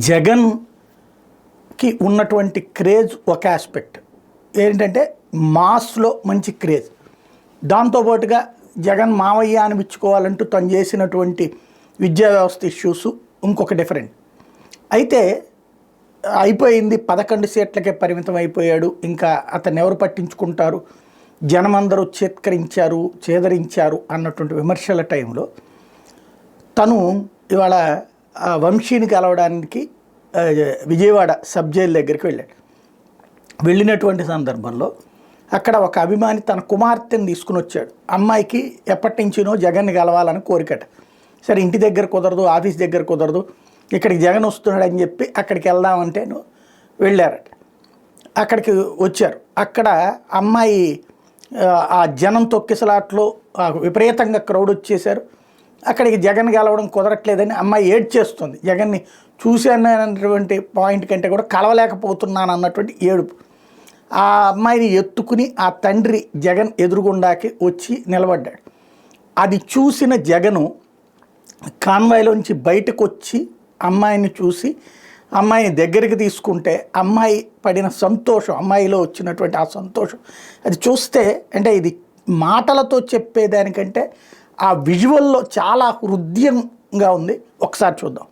జగన్కి ఉన్నటువంటి క్రేజ్ ఒక ఆస్పెక్ట్ ఏంటంటే మాస్లో మంచి క్రేజ్, దాంతోపాటుగా జగన్ మావయ్య అనిపించుకోవాలంటూ తను చేసినటువంటి విద్యా వ్యవస్థ ఇష్యూస్ ఇంకొక డిఫరెంట్. అయితే అయిపోయింది, 11 సీట్లకే పరిమితం అయిపోయాడు, ఇంకా అతన్ని ఎవరు పట్టించుకుంటారు, జనమందరూ చేదరించారు అన్నటువంటి విమర్శల టైంలో తను ఇవాళ వంశీని కలవడానికి విజయవాడ సబ్ జైలు దగ్గరికి వెళ్ళాడు. వెళ్ళినటువంటి సందర్భంలో అక్కడ ఒక అభిమాని తన కుమార్తెను తీసుకుని వచ్చాడు. అమ్మాయికి ఎప్పటి నుంచినో జగన్ని కలవాలని కోరికట. సరే ఇంటి దగ్గర కుదరదు, ఆఫీస్ దగ్గర కుదరదు, ఇక్కడికి జగన్ వస్తున్నాడని చెప్పి అక్కడికి వెళ్దామంటే వెళ్ళారట. అక్కడికి వచ్చారు. అక్కడ అమ్మాయి ఆ జనం తొక్కిసలాట్లో విపరీతంగా క్రౌడ్ వచ్చేసారు. అక్కడికి జగన్ కలవడం కుదరట్లేదని అమ్మాయి ఏడ్చేస్తుంది. జగన్ని చూశానన్నటువంటి పాయింట్ కంటే కూడా కలవలేకపోతున్నాను అన్నటువంటి ఏడుపు. ఆ అమ్మాయిని ఎత్తుకుని ఆ తండ్రి జగన్ ఎదురుగుండాకి వచ్చి నిలబడ్డాడు. అది చూసిన జగను కాన్వాయ్లోంచి బయటకు వచ్చి అమ్మాయిని చూసి అమ్మాయిని దగ్గరికి తీసుకుంటే అమ్మాయి పడిన సంతోషం, అమ్మాయిలో వచ్చినటువంటి ఆ సంతోషం అది చూస్తే, అంటే ఇది మాటలతో చెప్పేదానికంటే ఆ విజువల్లో చాలా హృదయంగా ఉంది. ఒకసారి చూద్దాం.